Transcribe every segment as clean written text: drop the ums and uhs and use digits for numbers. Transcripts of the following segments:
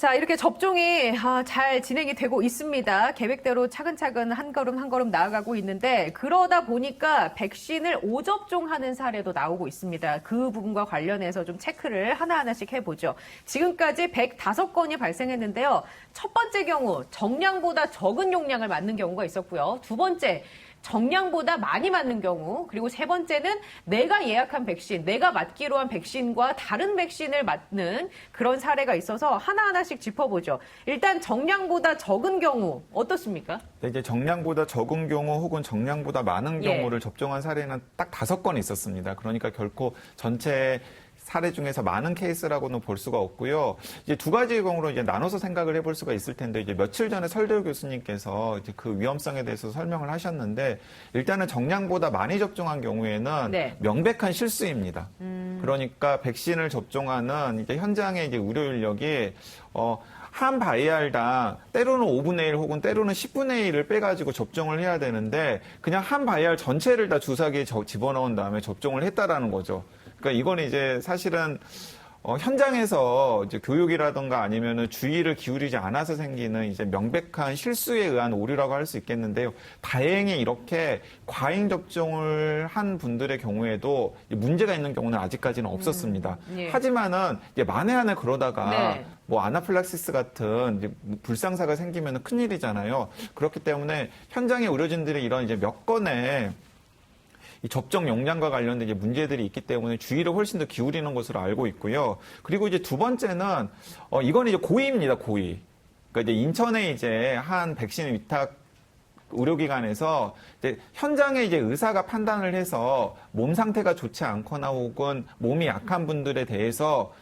자, 이렇게 접종이 잘 진행이 되고 있습니다. 계획대로 차근차근 한 걸음 한 걸음 나아가고 있는데 그러다 보니까 백신을 오접종하는 사례도 나오고 있습니다. 그 부분과 관련해서 좀 체크를 하나하나씩 해보죠. 지금까지 105건이 발생했는데요. 첫 번째 경우 정량보다 적은 용량을 맞는 경우가 있었고요. 두 번째 정량보다 많이 맞는 경우, 그리고 세 번째는 내가 예약한 백신, 내가 맞기로 한 백신과 다른 백신을 맞는 그런 사례가 있어서 하나하나씩 짚어보죠. 일단 정량보다 적은 경우 어떻습니까? 네, 이제 정량보다 적은 경우 혹은 정량보다 많은 경우를 접종한 사례는 딱 5건 있었습니다. 그러니까 결코 전체 사례 중에서 많은 케이스라고는 볼 수가 없고요. 이제 두 가지 경우로 이제 나눠서 생각을 해볼 수가 있을 텐데, 이제 며칠 전에 설대호 교수님께서 이제 그 위험성에 대해서 설명을 하셨는데, 일단은 정량보다 많이 접종한 경우에는 명백한 실수입니다. 그러니까 백신을 접종하는 이제 현장의 이제 의료 인력이 한 바이알당 때로는 5분의 1 혹은 때로는 10분의 1을 빼가지고 접종을 해야 되는데, 그냥 한 바이알 전체를 다 주사기에 집어넣은 다음에 접종을 했다라는 거죠. 그러니까 이건 이제 사실은 현장에서 이제 교육이라든가 아니면은 주의를 기울이지 않아서 생기는 이제 명백한 실수에 의한 오류라고 할 수 있겠는데요. 다행히 이렇게 과잉 접종을 한 분들의 경우에도 문제가 있는 경우는 아직까지는 없었습니다. 하지만은 이제 만에 하나 그러다가 뭐 아나필락시스 같은 이제 불상사가 생기면 큰일이잖아요. 그렇기 때문에 현장의 의료진들이 이런 이제 몇 건의 이 접종 용량과 관련된 이제 문제들이 있기 때문에 주의를 훨씬 더 기울이는 것으로 알고 있고요. 그리고 이제 두 번째는 이건 이제 고의입니다, 고의. 그러니까 이제 인천에 이제 한 백신 위탁 의료기관에서 이제 현장에 이제 의사가 판단을 해서 몸 상태가 좋지 않거나 혹은 몸이 약한 분들에 대해서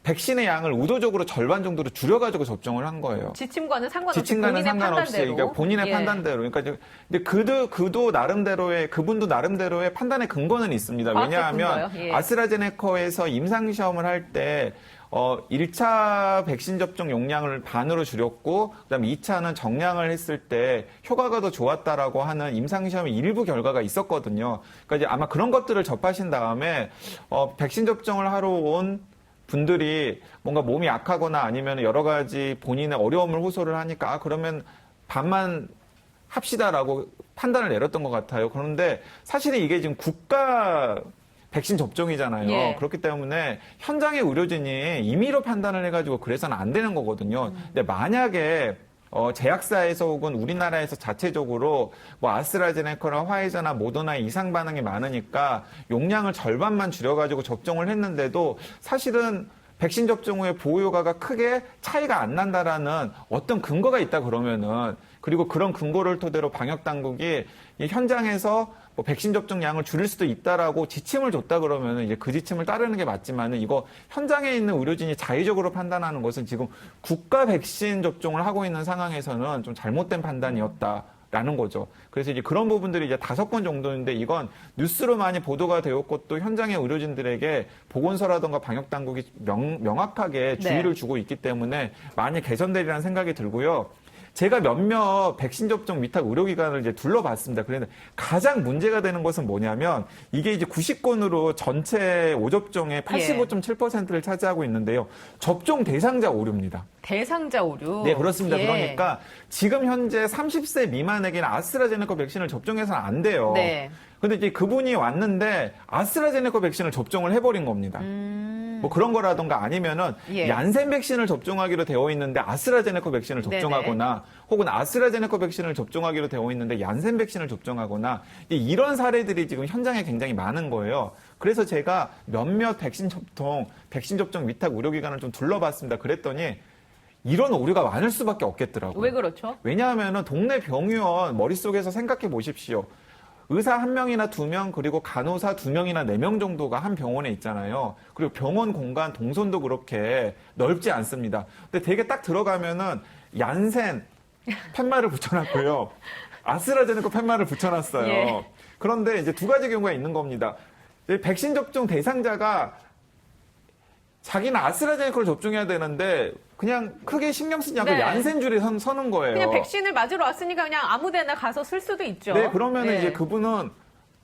백신의 양을 의도적으로 절반 정도로 줄여가지고 접종을 한 거예요. 지침과는 상관없이 지침과는 상관없이 판단대로. 그러니까 본인의 판단대로. 그러니까 이제 그도 나름대로의 그분도 나름대로의 판단의 근거는 있습니다. 왜냐하면 아스트라제네카에서 임상 시험을 할 때 1차 백신 접종 용량을 반으로 줄였고 그다음에 2차는 정량을 했을 때 효과가 더 좋았다라고 하는 임상 시험의 일부 결과가 있었거든요. 그러니까 이제 아마 그런 것들을 접하신 다음에 백신 접종을 하러 온 분들이 뭔가 몸이 약하거나 아니면 여러 가지 본인의 어려움을 호소를 하니까 그러면 반만 합시다라고 판단을 내렸던 것 같아요. 그런데 사실은 이게 지금 국가 백신 접종이잖아요. 그렇기 때문에 현장의 의료진이 임의로 판단을 해가지고 그래서는 안 되는 거거든요. 근데 만약에 제약사에서 혹은 우리나라에서 자체적으로 뭐 아스트라제네카나 화이자나 모더나의 이상 반응이 많으니까 용량을 절반만 줄여가지고 접종을 했는데도 사실은 백신 접종 후에 보호 효과가 크게 차이가 안 난다라는 어떤 근거가 있다 그러면은 그리고 그런 근거를 토대로 방역 당국이 현장에서 뭐 백신 접종량을 줄일 수도 있다라고 지침을 줬다 그러면은 이제 그 지침을 따르는 게 맞지만은 이거 현장에 있는 의료진이 자의적으로 판단하는 것은 지금 국가 백신 접종을 하고 있는 상황에서는 좀 잘못된 판단이었다라는 거죠. 그래서 이제 그런 부분들이 이제 5건 정도인데 이건 뉴스로 많이 보도가 되었고 또 현장의 의료진들에게 보건소라든가 방역 당국이 명확하게 주의를 주고 있기 때문에 많이 개선되리라는 생각이 들고요. 제가 몇몇 백신 접종 위탁 의료기관을 이제 둘러봤습니다. 그런데 가장 문제가 되는 것은 뭐냐면 이게 이제 90건으로 전체 오접종의 85.7%를 차지하고 있는데요. 접종 대상자 오류입니다. 대상자 오류? 네, 그렇습니다. 그러니까 지금 현재 30세 미만에게는 아스트라제네카 백신을 접종해서는 안 돼요. 근데 이제 그분이 왔는데 아스트라제네카 백신을 접종을 해버린 겁니다. 뭐 그런 거라던가 아니면은 얀센 백신을 접종하기로 되어 있는데 아스트라제네카 백신을 접종하거나 혹은 아스트라제네카 백신을 접종하기로 되어 있는데 얀센 백신을 접종하거나 이런 사례들이 지금 현장에 굉장히 많은 거예요. 그래서 제가 몇몇 백신 접종 위탁 의료기관을 좀 둘러봤습니다. 그랬더니 이런 오류가 많을 수밖에 없겠더라고요. 왜 그렇죠? 왜냐하면은 동네 병의원 머릿속에서 생각해 보십시오. 의사 1명이나 2명 그리고 간호사 2명이나 4명 정도가 한 병원에 있잖아요. 그리고 병원 공간 동선도 그렇게 넓지 않습니다. 근데 되게 딱 들어가면은 얀센 팻말을 붙여놨고요. 아스트라제네카 팻말을 붙여놨어요. 그런데 이제 두 가지 경우가 있는 겁니다. 백신 접종 대상자가 자기는 아스트라제네카를 접종해야 되는데 그냥 크게 신경 쓰지 않고 얀센 줄에 서는 거예요. 그냥 백신을 맞으러 왔으니까 그냥 아무 데나 가서 쓸 수도 있죠. 네, 그러면은 이제 그분은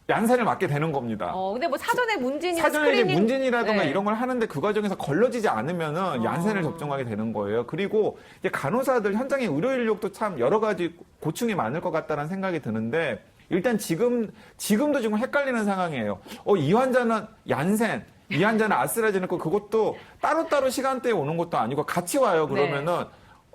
얀센을 맞게 되는 겁니다. 근데 뭐 사전에 문진이나 사전에 이제 스크리닝 문진이라든가 네. 이런 걸 하는데 그 과정에서 걸러지지 않으면은 얀센을 접종하게 되는 거예요. 그리고 이제 간호사들 현장의 의료 인력도 참 여러 가지 고충이 많을 것 같다는 생각이 드는데 일단 지금도 지금 헷갈리는 상황이에요. 이 환자는 얀센, 이 환자는 아스트라제네카 그것도 따로따로 시간대에 오는 것도 아니고 같이 와요. 그러면은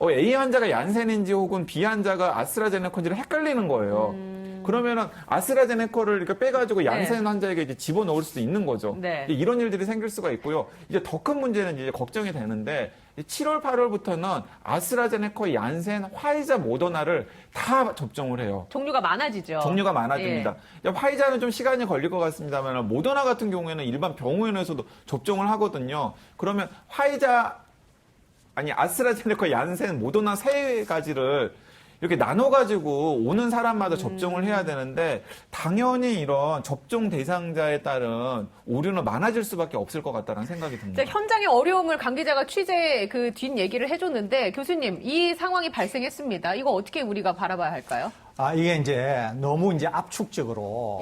A 환자가 얀센인지 혹은 B 환자가 아스트라제네카인지를 헷갈리는 거예요. 그러면은 아스트라제네카를 이렇게 빼가지고 얀센 환자에게 이제 집어넣을 수도 있는 거죠. 네. 이런 일들이 생길 수가 있고요. 이제 더 큰 문제는 이제 걱정이 되는데 7월, 8월부터는 아스트라제네카, 얀센, 화이자, 모더나를 다 접종을 해요. 종류가 많아지죠. 종류가 많아집니다. 화이자는 좀 시간이 걸릴 것 같습니다만 모더나 같은 경우에는 일반 병원에서도 접종을 하거든요. 그러면 아스트라제네카, 얀센, 모더나 세 가지를 이렇게 나눠가지고 오는 사람마다 접종을 해야 되는데 당연히 이런 접종 대상자에 따른 오류는 많아질 수밖에 없을 것 같다는 생각이 듭니다. 현장의 어려움을 강 기자가 취재 그 뒷 얘기를 해줬는데 교수님 이 상황이 발생했습니다. 이거 어떻게 우리가 바라봐야 할까요? 이게 이제 너무 이제 압축적으로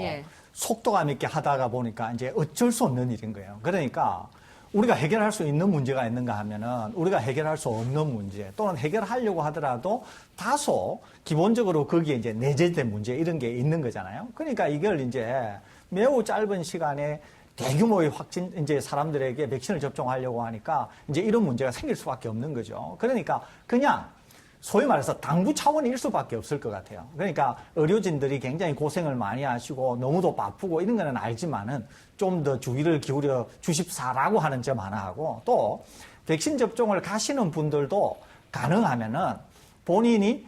속도감 있게 하다가 보니까 이제 어쩔 수 없는 일인 거예요. 그러니까 우리가 해결할 수 있는 문제가 있는가 하면은 우리가 해결할 수 없는 문제 또는 해결하려고 하더라도 다소 기본적으로 거기에 이제 내재된 문제 이런 게 있는 거잖아요. 그러니까 이걸 이제 매우 짧은 시간에 대규모의 이제 사람들에게 백신을 접종하려고 하니까 이제 이런 문제가 생길 수밖에 없는 거죠. 그러니까 그냥 소위 말해서 당부 차원일 수밖에 없을 것 같아요. 그러니까 의료진들이 굉장히 고생을 많이 하시고 너무도 바쁘고 이런 거는 알지만은 좀 더 주의를 기울여 주십사라고 하는 점 하나 하고 또 백신 접종을 가시는 분들도 가능하면은 본인이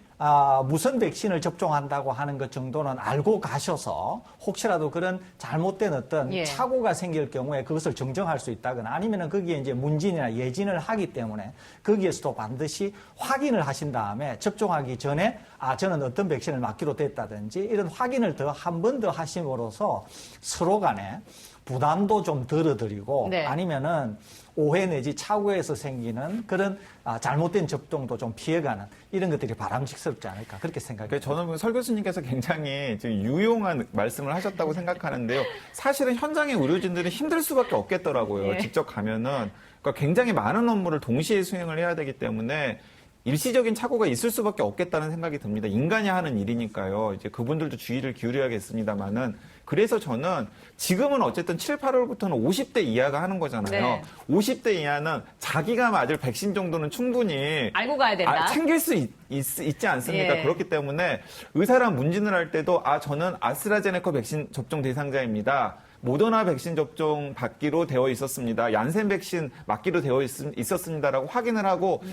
무슨 백신을 접종한다고 하는 것 정도는 알고 가셔서 혹시라도 그런 잘못된 어떤 착오가 생길 경우에 그것을 정정할 수 있다거나 아니면은 거기에 이제 문진이나 예진을 하기 때문에 거기에서도 반드시 확인을 하신 다음에 접종하기 전에 저는 어떤 백신을 맞기로 됐다든지 이런 확인을 더 한 번 더 하심으로써 서로 간에 부담도 좀 덜어드리고 아니면은 오해 내지 착오에서 생기는 그런 잘못된 접종도 좀 피해가는 이런 것들이 바람직스럽지 않을까 그렇게 생각합니다. 저는 설 교수님께서 굉장히 유용한 말씀을 하셨다고 생각하는데요. 사실은 현장의 의료진들은 힘들 수밖에 없겠더라고요. 직접 가면은 그러니까 굉장히 많은 업무를 동시에 수행을 해야 되기 때문에 일시적인 착오가 있을 수밖에 없겠다는 생각이 듭니다. 인간이 하는 일이니까요. 이제 그분들도 주의를 기울여야겠습니다만은 그래서 저는 지금은 어쨌든 7, 8월부터는 50대 이하가 하는 거잖아요. 50대 이하는 자기가 맞을 백신 정도는 충분히 알고 가야 된다. 챙길 수 있지 않습니까? 그렇기 때문에 의사랑 문진을 할 때도 저는 아스트라제네카 백신 접종 대상자입니다. 모더나 백신 접종 받기로 되어 있었습니다. 얀센 백신 맞기로 되어 있었습니다라고 확인을 하고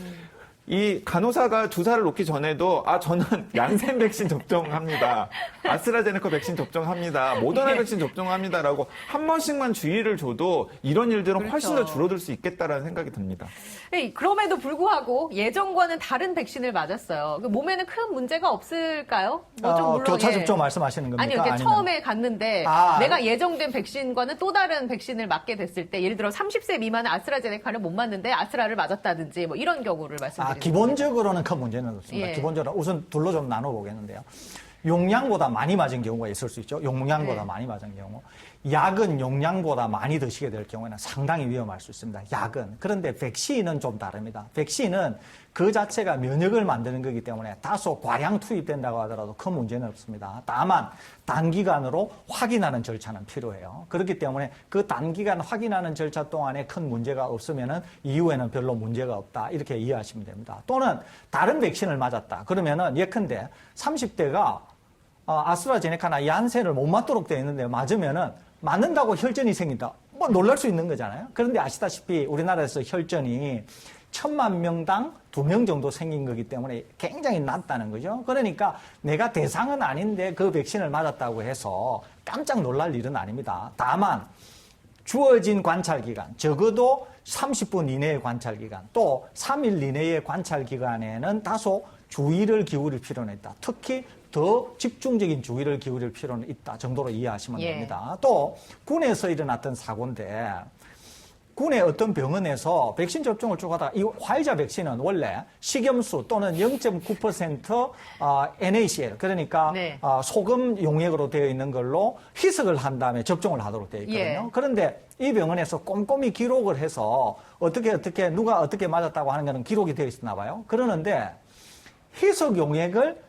이 간호사가 주사를 놓기 전에도 저는 얀센 백신 접종합니다. 아스트라제네카 백신 접종합니다. 모더나 백신 접종합니다라고 한 번씩만 주의를 줘도 이런 일들은 훨씬 더 줄어들 수 있겠다라는 생각이 듭니다. 그럼에도 불구하고 예전과는 다른 백신을 맞았어요. 몸에는 큰 문제가 없을까요? 물론 교차 접종 말씀하시는 겁니까? 아니요, 처음에 갔는데 내가 예정된 백신과는 또 다른 백신을 맞게 됐을 때 예를 들어 30세 미만은 아스트라제네카를 못 맞는데 아스트라를 맞았다든지 뭐 이런 경우를 말씀드립니다. 기본적으로는 큰 문제는 없습니다. 기본적으로 우선 둘로 좀 나눠보겠는데요. 용량보다 많이 맞은 경우가 있을 수 있죠. 용량보다 많이 맞은 경우. 약은 용량보다 많이 드시게 될 경우에는 상당히 위험할 수 있습니다. 약은. 그런데 백신은 좀 다릅니다. 백신은 그 자체가 면역을 만드는 거기 때문에 다소 과량 투입된다고 하더라도 큰 문제는 없습니다. 다만 단기간으로 확인하는 절차는 필요해요. 그렇기 때문에 그 단기간 확인하는 절차 동안에 큰 문제가 없으면은 이후에는 별로 문제가 없다. 이렇게 이해하시면 됩니다. 또는 다른 백신을 맞았다. 그러면은 예컨대 30대가 아스트라제네카나 얀센을 못 맞도록 되어 있는데 맞으면은 맞는다고 혈전이 생긴다. 뭐 놀랄 수 있는 거잖아요. 그런데 아시다시피 우리나라에서 혈전이 1000만 명당 2명 정도 생긴 거기 때문에 굉장히 낮다는 거죠. 그러니까 내가 대상은 아닌데 그 백신을 맞았다고 해서 깜짝 놀랄 일은 아닙니다. 다만 주어진 관찰 기간, 적어도 30분 이내의 관찰 기간, 또 3일 이내의 관찰 기간에는 다소 주의를 기울일 필요는 있다. 특히 더 집중적인 주의를 기울일 필요는 있다 정도로 이해하시면 됩니다. 또 군에서 일어났던 사고인데 군의 어떤 병원에서 백신 접종을 쭉 하다가 이 화이자 백신은 원래 식염수 또는 0.9% NaCl 그러니까 네. 소금 용액으로 되어 있는 걸로 희석을 한 다음에 접종을 하도록 되어 있거든요. 예. 그런데 이 병원에서 꼼꼼히 기록을 해서 어떻게 누가 어떻게 맞았다고 하는 거는 기록이 되어 있었나 봐요. 그러는데 희석 용액을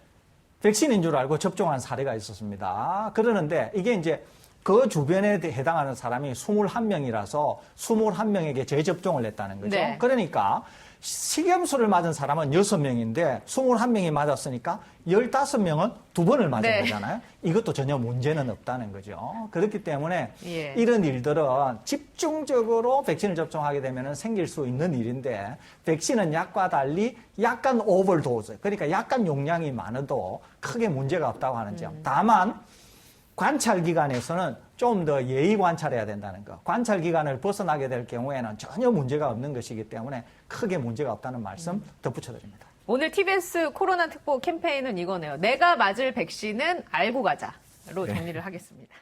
백신인 줄 알고 접종한 사례가 있었습니다. 그러는데 이게 이제 그 주변에 해당하는 사람이 21명이라서 21명에게 재접종을 했다는 거죠. 네. 그러니까 식염수를 맞은 사람은 6명인데 21명이 맞았으니까 15명은 2번을 맞은 네. 거잖아요. 이것도 전혀 문제는 없다는 거죠. 그렇기 때문에 예. 이런 일들은 집중적으로 백신을 접종하게 되면 생길 수 있는 일인데 백신은 약과 달리 약간 오버도즈, 그러니까 약간 용량이 많아도 크게 문제가 없다고 하는 점. 다만 관찰 기간에서는 좀 더 예의 관찰해야 된다는 거. 관찰 기간을 벗어나게 될 경우에는 전혀 문제가 없는 것이기 때문에 크게 문제가 없다는 말씀 덧붙여드립니다. 오늘 TBS 코로나 특보 캠페인은 이거네요. 내가 맞을 백신은 알고 가자로 정리를 하겠습니다.